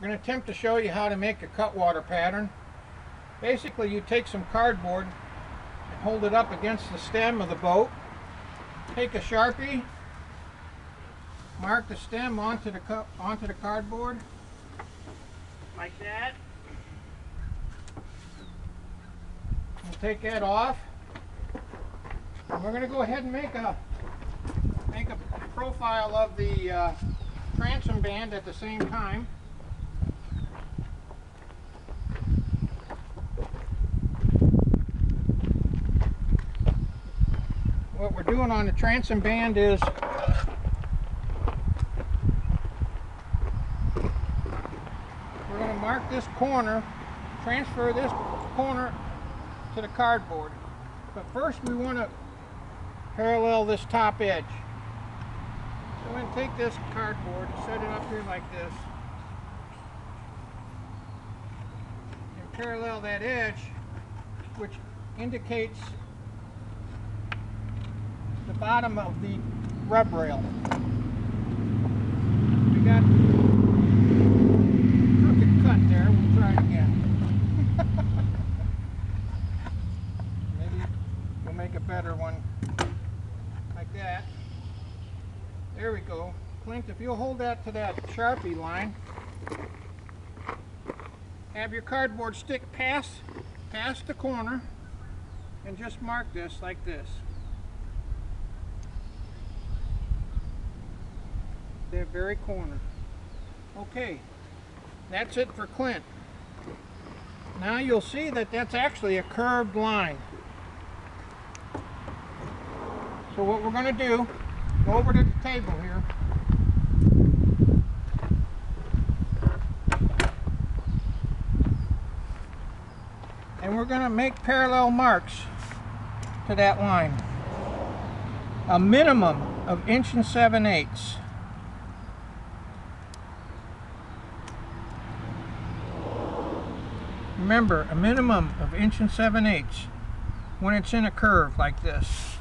I'm going to attempt to show you how to make a cutwater pattern. Basically, you take some cardboard and hold it up against the stem of the boat. Take a Sharpie, mark the stem onto the cardboard, like that. We'll take that off. And we're going to go ahead and make a profile of the transom band at the same time. What we're doing on the transom band is we're going to mark this corner, transfer this corner to the cardboard. But first we want to parallel this top edge. So I'm going to take this cardboard and set it up here like this. And parallel that edge, which indicates the bottom of the rub rail. We got a crooked cut there. We'll try it again. Maybe we'll make a better one like that. There we go. Clint, if you'll hold that to that Sharpie line, have your cardboard stick past the corner and just mark this like this. The very corner. Okay, that's it for Clint. Now you'll see that that's actually a curved line. So what we're going to do, go over to the table here. And we're going to make parallel marks to that line. A minimum of 1 7/8". Remember, a minimum of 1 7/8 when it's in a curve like this.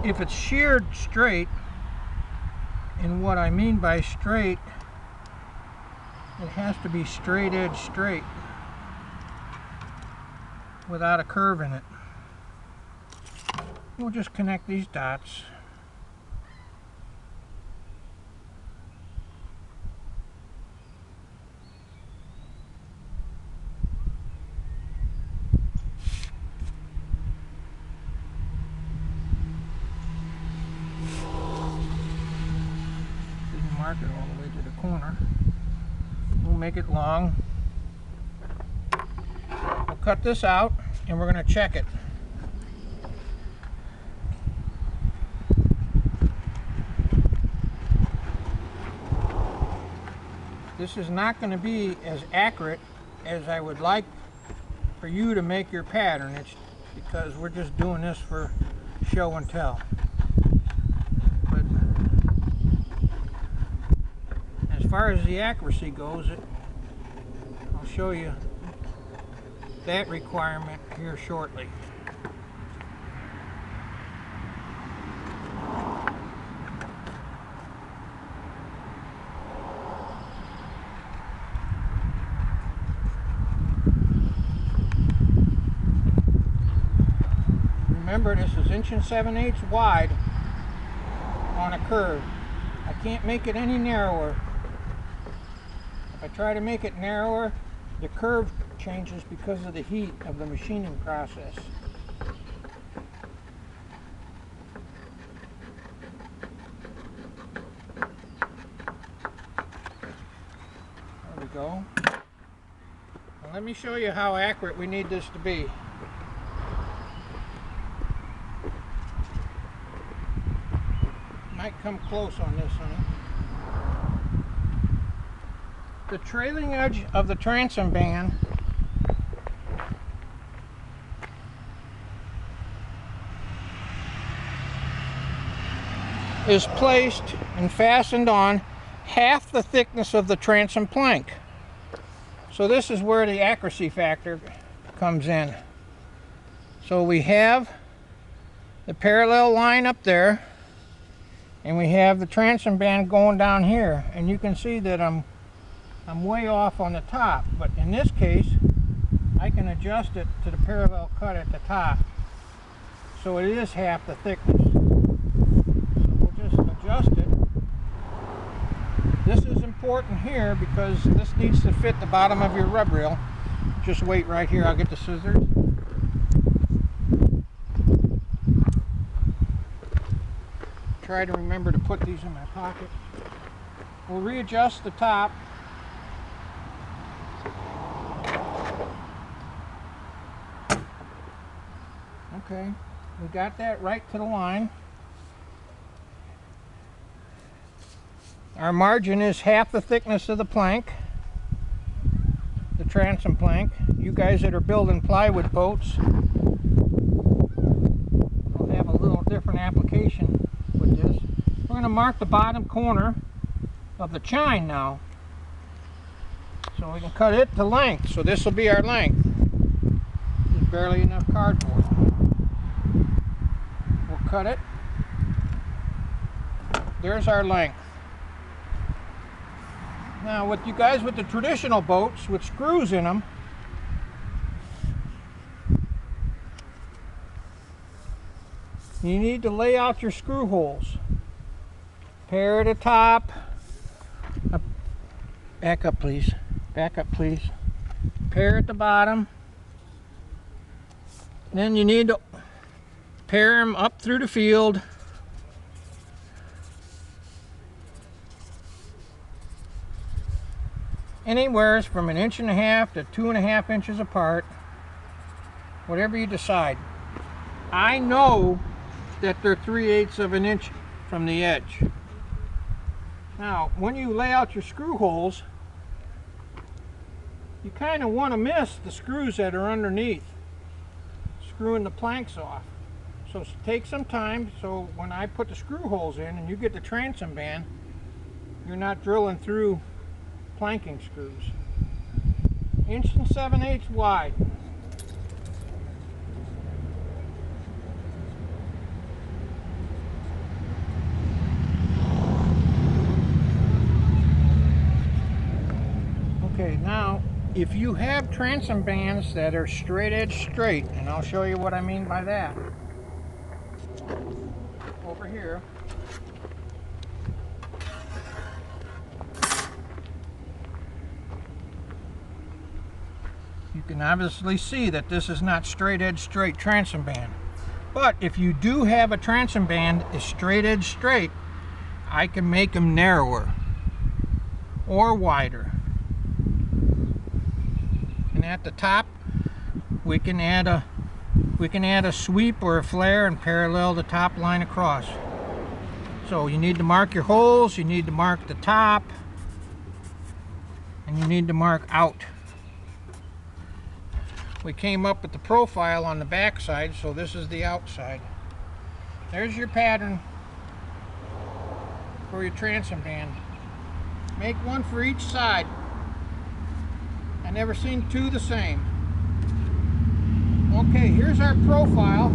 If it's sheared straight, and what I mean by straight, it has to be straight edge straight without a curve in it. We'll just connect these dots. Mark it all the way to the corner. We'll make it long. We'll cut this out and we're going to check it. This is not going to be as accurate as I would like for you to make your pattern. It's because we're just doing this for show and tell. As far as the accuracy goes, I'll show you that requirement here shortly. Remember, this is 1 7/8 wide on a curve. I can't make it any narrower. If I try to make it narrower, the curve changes because of the heat of the machining process. There we go. Now let me show you how accurate we need this to be. Might come close on this, honey. The trailing edge of the transom band is placed and fastened on half the thickness of the transom plank. So this is where the accuracy factor comes in. So we have the parallel line up there, and we have the transom band going down here, and you can see that I'm I'm way off on the top, but in this case I can adjust it to the parallel cut at the top, so it is half the thickness. So we'll just adjust it. This is important here because this needs to fit the bottom of your rub rail. Just wait right here, I'll get the scissors. Try to remember to put these in my pocket. We'll readjust the top. Okay, we got that right to the line. Our margin is half the thickness of the plank, the transom plank. You guys that are building plywood boats will have a little different application with this. We're going to mark the bottom corner of the chine now, so we can cut it to length. So this will be our length. There's barely enough cardboard. We'll cut it. There's our length. Now with you guys with the traditional boats with screws in them, you need to lay out your screw holes. Pair at the top. Back up please. Back up please. Pair at the bottom. Then you need to pair them up through the field. Anywhere from 1.5 inches to 2.5 inches apart, whatever you decide. I know that they're 3/8 of an inch from the edge. Now, when you lay out your screw holes, you kind of want to miss the screws that are underneath, screwing the planks off. So take some time, so when I put the screw holes in and you get the transom band, you're not drilling through planking screws. 1 7/8 wide. Okay, now if you have transom bands that are straight edge straight, and I'll show you what I mean by that. Over here. You can obviously see that this is not straight edge straight transom band. But if you do have a transom band is straight edge straight, I can make them narrower or wider. And at the top we can add a sweep or a flare and parallel the top line across. So you need to mark your holes, you need to mark the top, and you need to mark out. We came up with the profile on the back side, so this is the outside. There's your pattern for your transom band. Make one for each side. I never seen two the same. Okay, here's our profile.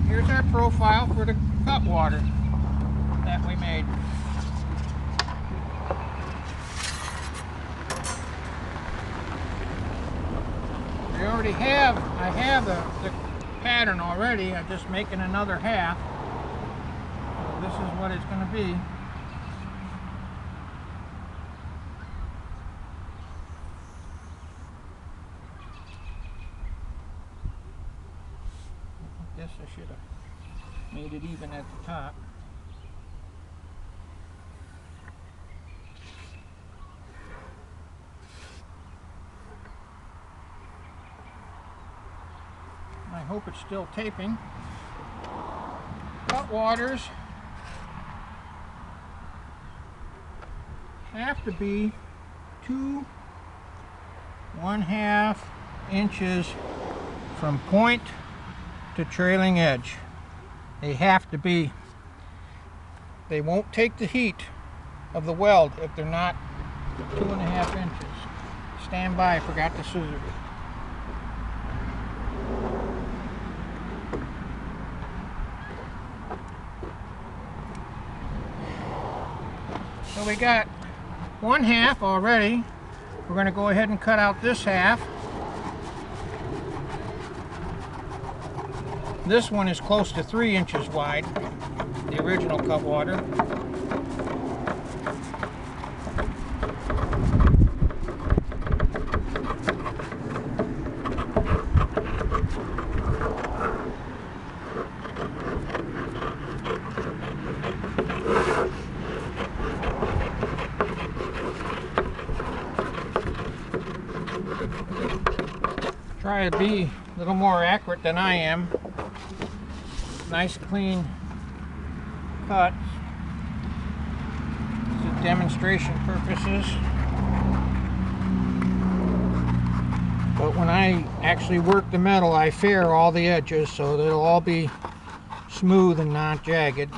Here's our profile for the cutwater that we made. I have the pattern already. I'm just making another half. So this is what it's going to be. I guess I should have made it even at the top. I hope it's still taping. Cutwaters have to be 2 1/2 inches from point to trailing edge. They have to be. They won't take the heat of the weld if they're not 2 1/2 inches. Stand by, I forgot the scissors. So we got one half already. We're going to go ahead and cut out this half. This one is close to 3 inches wide, the original Cutwater. Try to be a little more accurate than I am. Nice clean cut. This is demonstration purposes. But when I actually work the metal, I fair all the edges so they'll all be smooth and not jagged.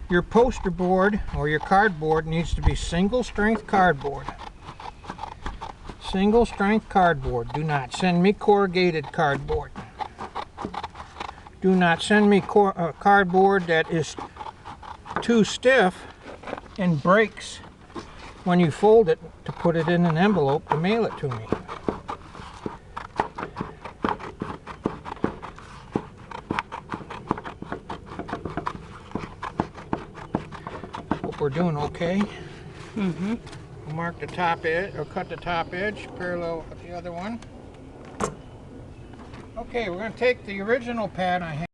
Your poster board or your cardboard needs to be single strength cardboard. Single strength cardboard. Do not send me corrugated cardboard. Do not send me cardboard that is too stiff and breaks when you fold it to put it in an envelope to mail it to me. Hope we're doing okay. Mm-hmm. Mark the top edge, or cut the top edge parallel with the other one. Okay, we're going to take the original pad I have.